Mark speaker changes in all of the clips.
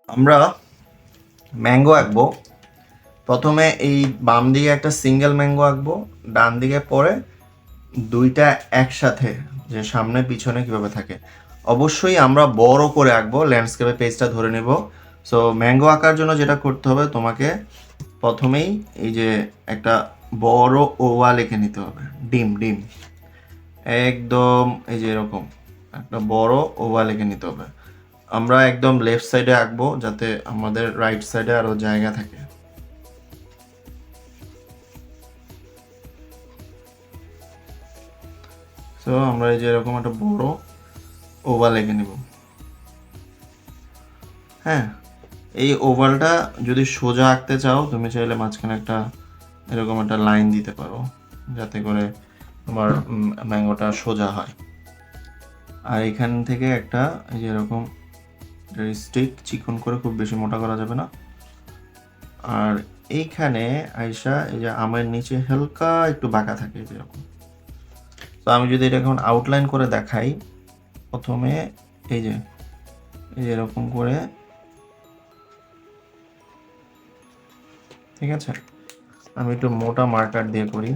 Speaker 1: আমরা ম্যাঙ্গো আঁকবো। প্রথমে এই বাম দিকে একটা সিঙ্গেল ম্যাঙ্গো আঁকবো, ডান দিকে পরে দুইটা একসাথে, যে সামনে পিছনে কিভাবে থাকে। অবশ্যই আমরা বড় করে আঁকবো, ল্যান্ডস্কেপে পেজটা ধরে নেব। সো ম্যাঙ্গো আঁকার জন্য যেটা করতে হবে, তোমাকে প্রথমেই এই যে একটা বড় ওভাল এঁকে নিতে হবে। ডিম ডিম একদম এই যে এরকম একটা বড় ওভাল এঁকে নিতে হবে। আমরা একদম লেফট সাইডে আঁকবো যাতে আমাদের রাইট সাইডে আরো জায়গা থাকে। তো আমরা এই যে এরকম একটা বড় ওভাল এঁকে নিব। হ্যাঁ, এই ওভালটা যদি সোজা আঁকতে চাও, তুমি চাইলে মাঝখানে একটা এরকম একটা লাইন দিতে পারো যাতে করে তোমার ম্যাঙ্গোটা সোজা হয়। আর এখান থেকে একটা এই যে এরকম স্টিক চিকন করে, খুব বেশি মোটা করা যাবে না। আর এইখানে আইসা এই যে আমের নিচে হালকা একটু বাঁকা থাকে যেরকম। তো আমি যদি এটা এখন আউটলাইন করে দেখাই, প্রথমে এই যে এরকম করে, ঠিক আছে। আমি একটু মোটা মার্কার দিয়ে করি।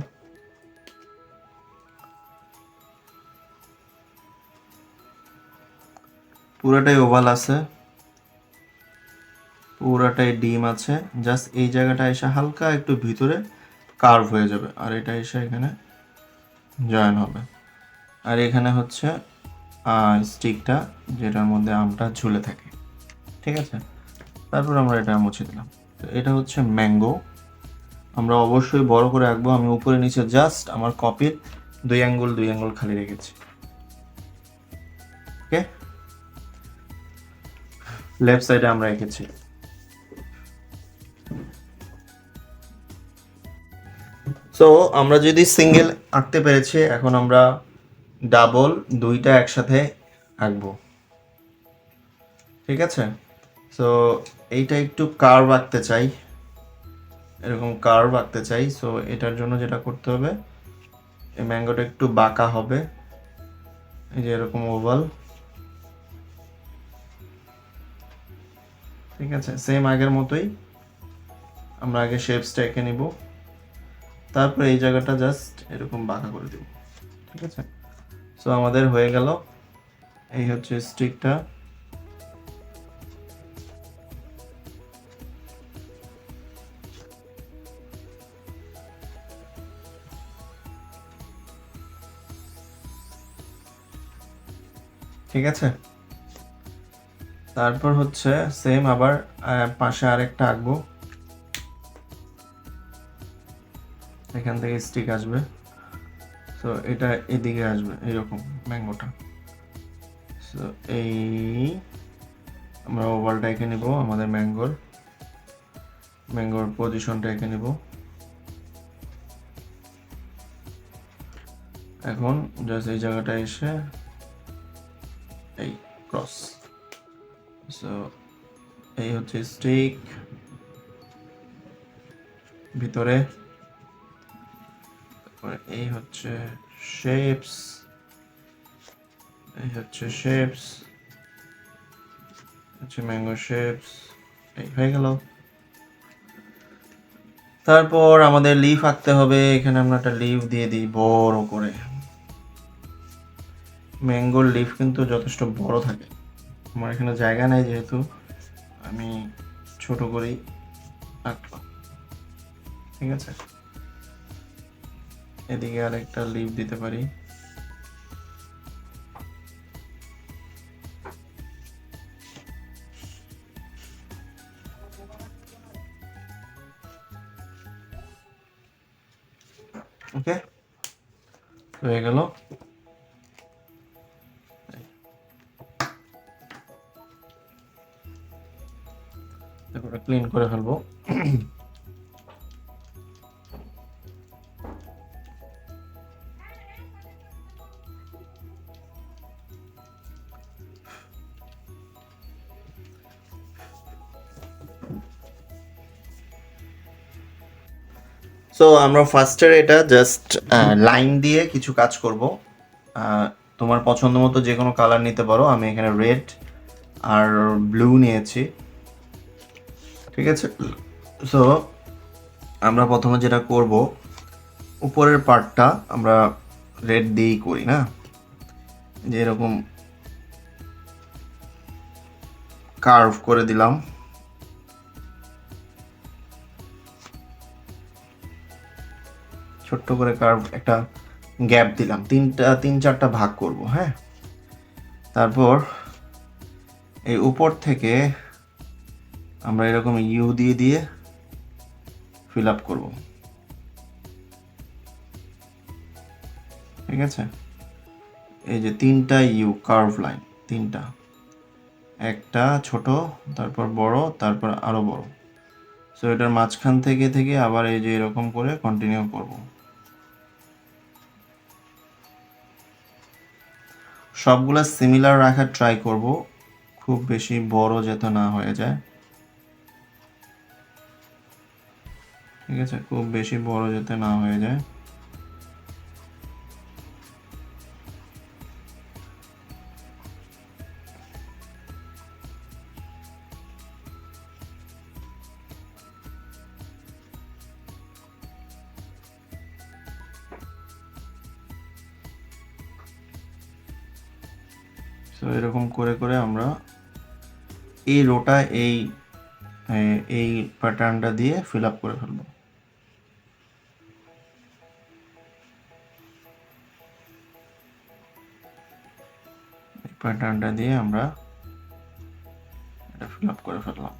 Speaker 1: পুরাটাই ওভাল আছে, পুরাটাই ডিম আছে। জাস্ট এই জায়গাটা এসে হালকা একটু ভিতরে কার্ভ হয়ে যাবে, আর এটা এসে এখানে জয়েন হবে। আর এখানে হচ্ছে স্টিকটা, যেটার মধ্যে আমটা ঝুলে থাকে, ঠিক আছে। তারপর আমরা এটা মুছে দিলাম। তো এটা হচ্ছে ম্যাঙ্গো। আমরা অবশ্যই বড় করে আঁকবো। আমি উপরে নিচে জাস্ট আমার কপির 2 আঙ্গুল খালি রেখেছি। ওকে, লেফট সাইডে আমরা রেখেছি। সো আমরা যদি সিঙ্গেল আঁকতে পেরেছি, এখন আমরা ডাবল দুইটা একসাথে আঁকবো, ঠিক আছে। সো এইটা একটু কার্ভ আঁকতে চাই, এরকম কার্ভ আঁকতে চাই। সো এটার জন্য যেটা করতে হবে, এই ম্যাঙ্গোটা একটু বাঁকা হবে, এই যে এরকম ওভাল, ঠিক আছে। সেম আগের মতোই আমরা আগে শেপসটা এঁকে নিব, তারপর এই জায়গাটা জাস্ট এরকম বাঁকা করে দেব, ঠিক আছে। সো আমাদের হয়ে গেল। এই হচ্ছে স্টিকটা। ঠিক আছে, তারপর হচ্ছে সেম আবার পাশে আরেকটা আঁকবো। এখান থেকে স্টিক আসবে, তো এটা এদিকে আসবে এরকম ম্যাঙ্গোটা। সো এই আমরা ওভালটা এঁকে নিব, আমাদের ম্যাঙ্গোর পজিশনটা এঁকে নিব। এখন জাস্ট এই জায়গাটা এসে এই ক্রস। সো এই হচ্ছে স্টিক ভিতরে, এই হচ্ছে শেপস, এই হচ্ছে শেপস, হচ্ছে ম্যাঙ্গো শেপস। এই হয়ে গেল। তারপর আমাদের লিফ আঁকতে হবে। এখানে আমরা একটা লিফ দিয়ে দিই বড় করে। ম্যাঙ্গোর লিফ কিন্তু যথেষ্ট বড় থাকে, আমার এখানে জায়গা নেই যেহেতু আমি ছোট করেই আঁকলাম, ঠিক আছে। এদিকে আরেকটা লিফ দিতে পারি। ওকে, হয়ে গেল। তারপরে ক্লিন করে ফেলবো। সো আমরা ফার্স্টের এটা জাস্ট লাইন দিয়ে কিছু কাজ করব। তোমার পছন্দ মতো যে কোনো কালার নিতে পারো। আমি এখানে রেড আর ব্লু নিয়েছি। ঠিক আছে। সো আমরা প্রথমে যেটা করব, উপরের পার্টটা আমরা রেড দিয়েই করি না, যে এরকম কার্ভ করে দিলাম, ছোট্ট করে কার্ভ একটা গ্যাপ দিলাম, তিন চারটা ভাগ করব। হ্যাঁ, তারপর এই উপর থেকে আমরা এরকম ইউ দিয়ে দিয়ে ফিল আপ করব। ঠিক আছে, এই যে তিনটা ইউ কার্ভ লাইন, তিনটা, একটা ছোট, তারপর বড়, তারপর আরো বড়। সো এটার মাঝখান থেকে থেকে আবার এই যে এরকম করে কন্টিনিউ করব। সবগুলা সিমিলার রাখার ট্রাই করব, খুব বেশি বড় যাতে না হয়ে যায়। ঠিক আছে, খুব বেশি বড় যাতে না হয়ে যায়। তো এরকম করে করে আমরা এই রোটা এই প্যাটার্নটা দিয়ে ফিল আপ করে ফেলবো। এই প্যাটার্নটা দিয়ে আমরা এটা ফিল আপ করে ফেললাম।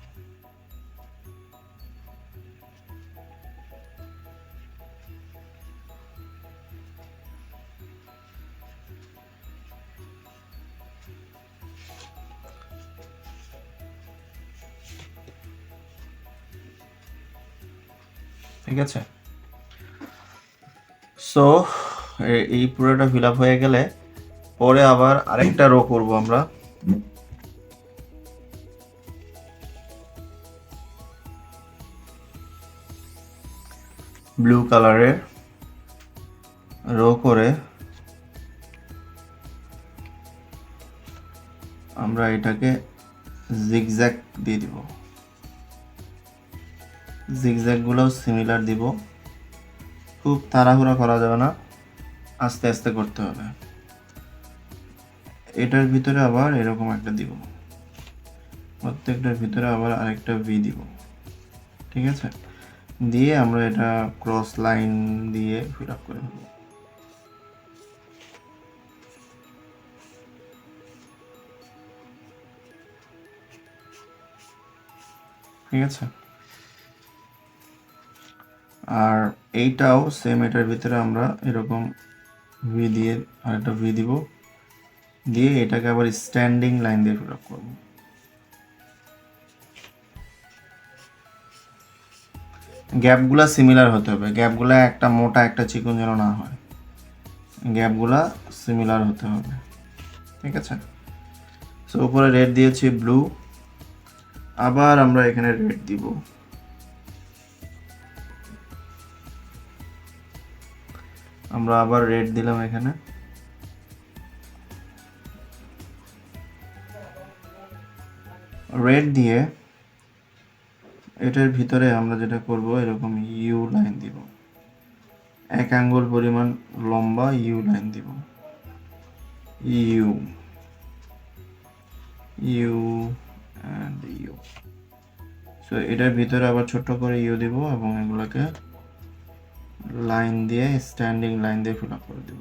Speaker 1: ঠিক আছে, সো এই পুরোটা ফিল আপ হয়ে গেলে পরে আবার আরেকটা রো করব আমরা। ব্লু কালারের রো করে আমরা এটাকে জিগজ্যাগ দিয়ে দিব। জিগজ্যাগগুলোও সিমিলার দিব, খুব তাড়াহুড়া করা যাবে না, আস্তে আস্তে করতে হবে। এটার ভিতরে আবার এরকম একটা দিব, প্রত্যেকটার ভিতরে আবার আরেকটা ভি দিব। ঠিক আছে, দিয়ে আমরা এটা ক্রস লাইন দিয়ে ফিল আপ করে ফেলবো। ঠিক আছে, আর এইটাও সেম, এটার ভিতরে আমরা এরকম ভি দিয়ে আরেকটা ভি দিব, দিয়ে এটাকে আবার স্ট্যান্ডিং লাইন দিয়ে ফিল আপ করবো। গ্যাপগুলা সিমিলার হতে হবে, গ্যাপগুলা একটা মোটা একটা চিকন যেন না হয়, গ্যাপগুলা সিমিলার হতে হবে। ঠিক আছে, সো উপরে রেড দিয়েছি, ব্লু, আবার আমরা এখানে রেড দিব, আমরা আবার রেড দিলাম এখানে, রেড দিয়ে এটার ভিতরে আমরা যেটা করব, এরকম ইউ লাইন দিব, 1 আঙ্গুল পরিমাণ লম্বা ইউ লাইন দিব, U U and U. So এটার ভিতরে আবার ছোট করে ইউ দিব এবং এগুলোকে লাইন দিয়ে স্ট্যান্ডিং লাইন দিয়ে ফিল আপ করে দেব।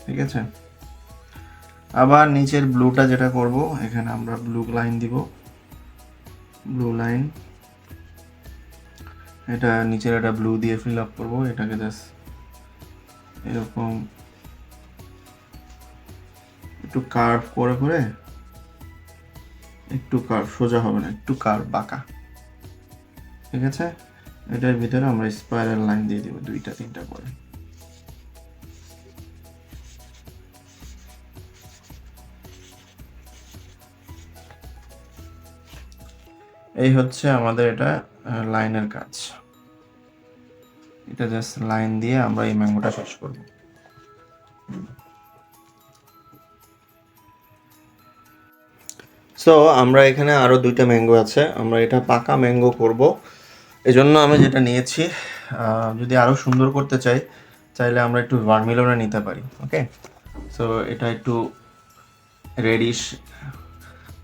Speaker 1: ঠিক আছে, আবার নিচের ব্লুটা যেটা করব, এখানে আমরা ব্লু লাইন দিব, ব্লু লাইন, এটা নিচের একটা ব্লু দিয়ে ফিল আপ করবো। এটাকে জাস্ট এরকম একটু কার্ভ করে করে, একটু কার্ভ, সোজা হবে না, একটু কার্ভ বাঁকা। ঠিক আছে, এটার ভিতরে আমরা স্পাইরাল লাইন দিয়ে দিব 2-3টা করে। এই হচ্ছে আমাদের এটা লাইনের কাজ। এটা জাস্ট লাইন দিয়ে আমরা এই ম্যাঙ্গোটা শেষ করব। সো আমরা এখানে আরো 2টা ম্যাঙ্গো আছে, আমরা এটা পাকা ম্যাঙ্গো করব। এজন্য আমি যেটা নিয়েছি, যদি আরো সুন্দর করতে চাইলে আমরা একটু ভার্মিলনে নিতে পারি। ওকে, সো এটা একটু রেডিশ,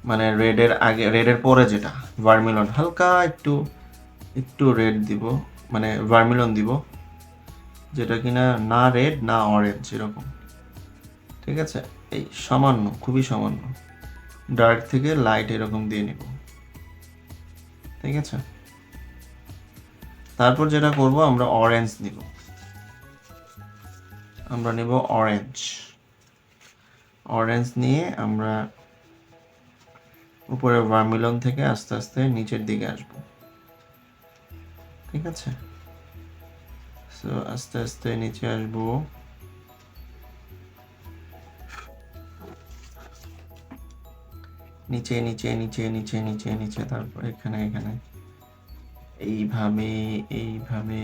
Speaker 1: মানে রেডের পরে যেটা ভার্মিলন, হালকা একটু একটু রেড দিব, মানে ভার্মিলন দিব, যেটা কিনা না রেড না অরেঞ্জ এরকম। ঠিক আছে, এই সামান্য, খুবই সামান্য ডার্ক থেকে লাইট এরকম দিয়ে নিব। ঠিক আছে, তারপর যেটা করব, আমরা অরেঞ্জ নিব, আমরা নেব অরেঞ্জ নিয়ে আমরা উপরে ভার্মিলন থেকে আস্তে আস্তে নিচের দিকে আসব। ঠিক আছে, সো আস্তে আস্তে নিচে আসব। নিচে নিচে নিচে নিচে নিচে নিচে, তারপর এখানে এখানে এইভাবে এইভাবে।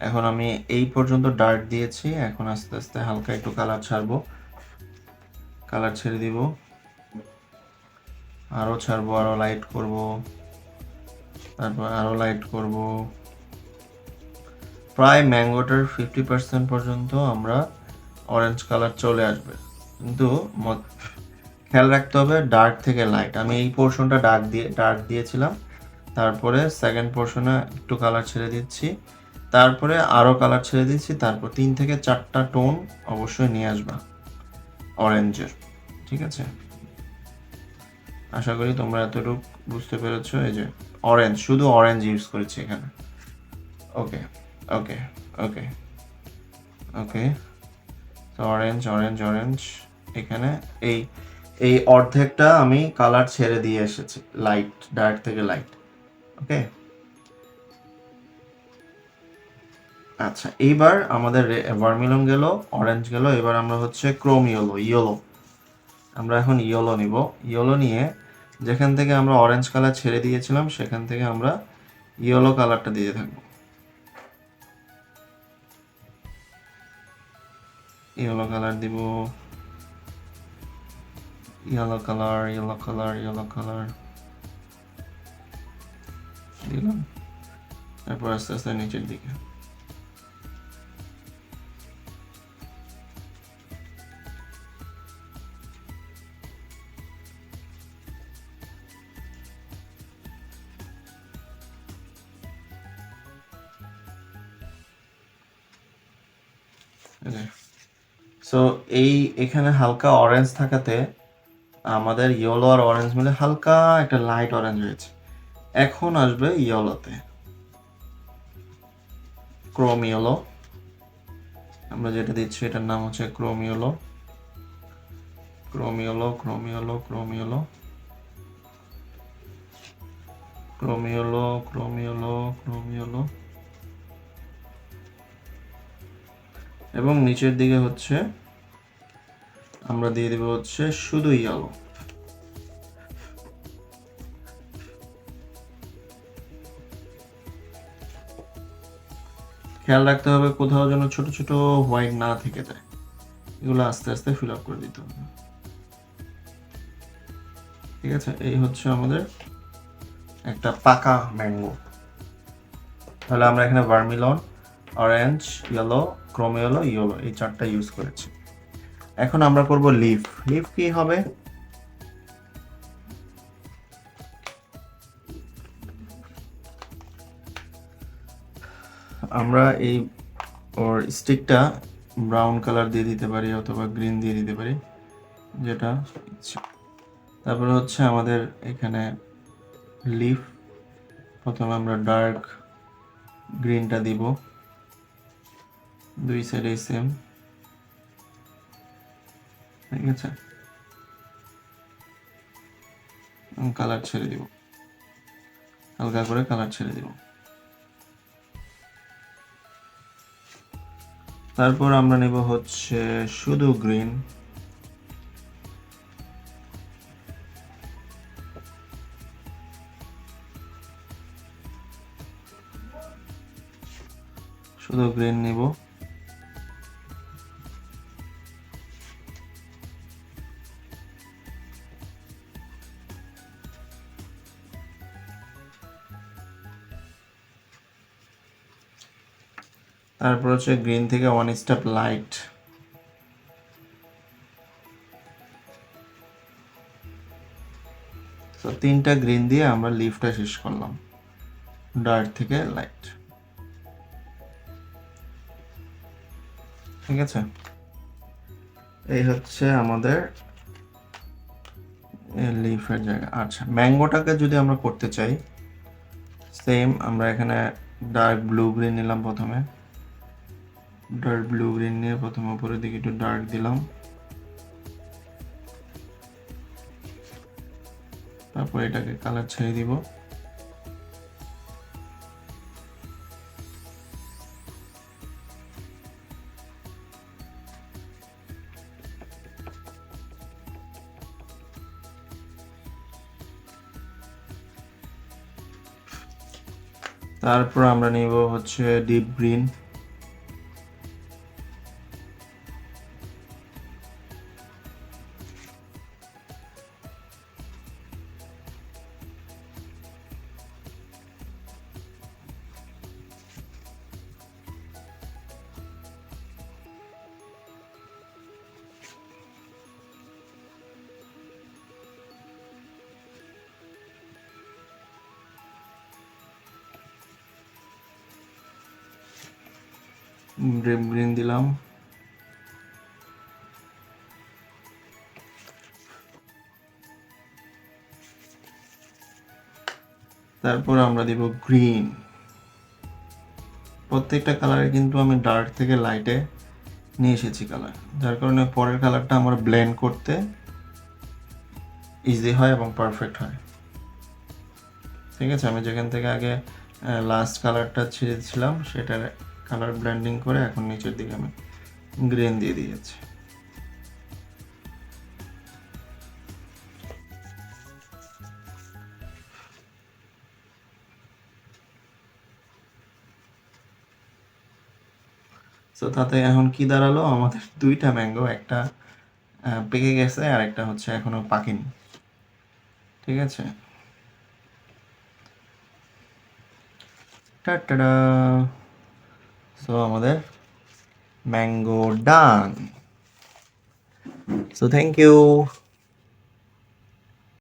Speaker 1: এখন আমি এই পর্যন্ত ডার্ক দিয়েছি, এখন আস্তে আস্তে হালকা একটু কালার ছাড়বো, কালার ছেড়ে দিব, আরো ছাড়বো, আরো লাইট করব, তারপর আরো লাইট করব। প্রায় ম্যাঙ্গোটার 50% পর্যন্ত আমরা অরেঞ্জ কালার চলে আসবে, কিন্তু খেয়াল রাখতে হবে ডার্ক থেকে লাইট। আমি এই পোর্শনটা ডার্ক দিয়েছিলাম, তারপরে সেকেন্ড পোর্শনে একটু কালার ছেড়ে দিচ্ছি, তারপরে আরো কালার ছেড়ে দিচ্ছি, তারপর 3 থেকে 4টা টোন অবশ্যই নিয়ে আসবা অরেঞ্জের। ঠিক আছে, আশা করি তোমরা এতটুকু বুঝতে পেরেছো। এই যে অরেঞ্জ, শুধু অরেঞ্জ ইউজ করেছি এখানে। ওকে ওকে ওকে ওকে, তো অরেঞ্জ অরেঞ্জ অরেঞ্জ এখানে এই এই অর্ধেকটা আমি কালার ছেড়ে দিয়ে এসেছি, লাইট, ডার্ক থেকে লাইট। ওকে, আচ্ছা, এইবার আমাদের ভার্মিলন গেল, অরেঞ্জ গেল, এবার আমরা হচ্ছে ক্রোম ইয়েলো। আমরা এখন ইয়েলো নিব, ইয়েলো নিয়ে যেখান থেকে আমরা অরেঞ্জ কালার ছেড়ে দিয়েছিলাম সেখান থেকে আমরা ইয়েলো কালারটা দিয়ে থাকবো। ইয়েলো কালার দিব, yellow colour yellow colour yellow colour দিলাম, তারপর আস্তে আস্তে নিচের দিকে। সো এখানে হালকা অরেঞ্জ থাকাতে আমাদের ইয়েলো আর অরেঞ্জ মিলে হালকা একটা লাইট অরেঞ্জ হয়েছে। এখন আসবে ইয়েলোতে, ক্রোম ইয়েলো। আমরা যেটা দিচ্ছি এটার নাম হচ্ছে Chrome yellow, Chrome yellow, Chrome yellow, Chrome yellow, Chrome yellow, Chrome yellow, Chrome yellow, এবং নিচের দিকে হচ্ছে আমরা দিয়ে দেব হচ্ছে শুধু ইয়েলো। খেয়াল রাখতে হবে কোথাও যেন ছোট ছোট হোয়াইট না থেকে যায়, এগুলো আস্তে আস্তে ফিল আপ করে দিতে হবে। ঠিক আছে, এই হচ্ছে আমাদের একটা পাকা ম্যাঙ্গো। তাহলে আমরা এখানে ভার্মিলন, orange, yellow, Chrome yellow, yellow, এই 4টা ইউজ করেছি। এখন আমরা করব লিফ। লিফ কি হবে? আমরা এই ওর স্টিকটা ব্রাউন কালার দিয়ে দিতে পারি অথবা গ্রিন দিয়ে দিতে পারি, যেটা ইচ্ছা। তারপরে হচ্ছে আমাদের এখানে লিফ, প্রথমে আমরা ডার্ক গ্রিনটা দিব, দুই সাইডে সেম। ঠিক আছে, কালার ছেড়ে দিব, হালকা করে কালার ছেড়ে দিব। তারপর আমরা নেব হচ্ছে শুধু গ্রিন, শুধু গ্রিন নিব। তারপর হচ্ছে গ্রিন থেকে 1 স্টেপ লাইট। তো 3টা গ্রিন দিয়ে আমরা লিফটা শেষ করলাম, ডার্ক থেকে লাইট। ঠিক আছে, এই হচ্ছে আমাদের লিফের জায়গা। আচ্ছা, ম্যাঙ্গোটাকে যদি আমরা করতে চাই, সেম আমরা এখানে ডার্ক ব্লু গ্রিন নিলাম। প্রথমে ডার্ক ব্লু গ্রিন নিয়ে প্রথমে উপরের দিকে একটু ডার্ক দিলাম, তারপর এটাকে কালার ছেড়ে দিব। তারপর আমরা নিব হচ্ছে ডিপ গ্রিন। ডিপ গ্রিন দিলাম। তারপর আমরা দিব গ্রিন। প্রত্যেকটা কালারে কিন্তু আমি ডার্ক থেকে লাইটে নিয়ে এসেছি কালার, যার কারণে পরের কালারটা আমার ব্লেন্ড করতে ইজি হয় এবং পারফেক্ট হয়। ঠিক আছে, আমি যেখান থেকে আগে লাস্ট কালারটা ছিঁড়েছিলাম সেটার কালার ব্লেন্ডিং করে এখন নিচের দিকে আমি গ্রিন দিয়ে দিয়েছি। তো তাতে এখন কি দাঁড়ালো, আমাদের 2টা ম্যাঙ্গো, একটা পেকে গেছে আর একটা হচ্ছে এখনো পাকেনি। ঠিক আছে, টাটা। সো আমাদের mango done. So thank you.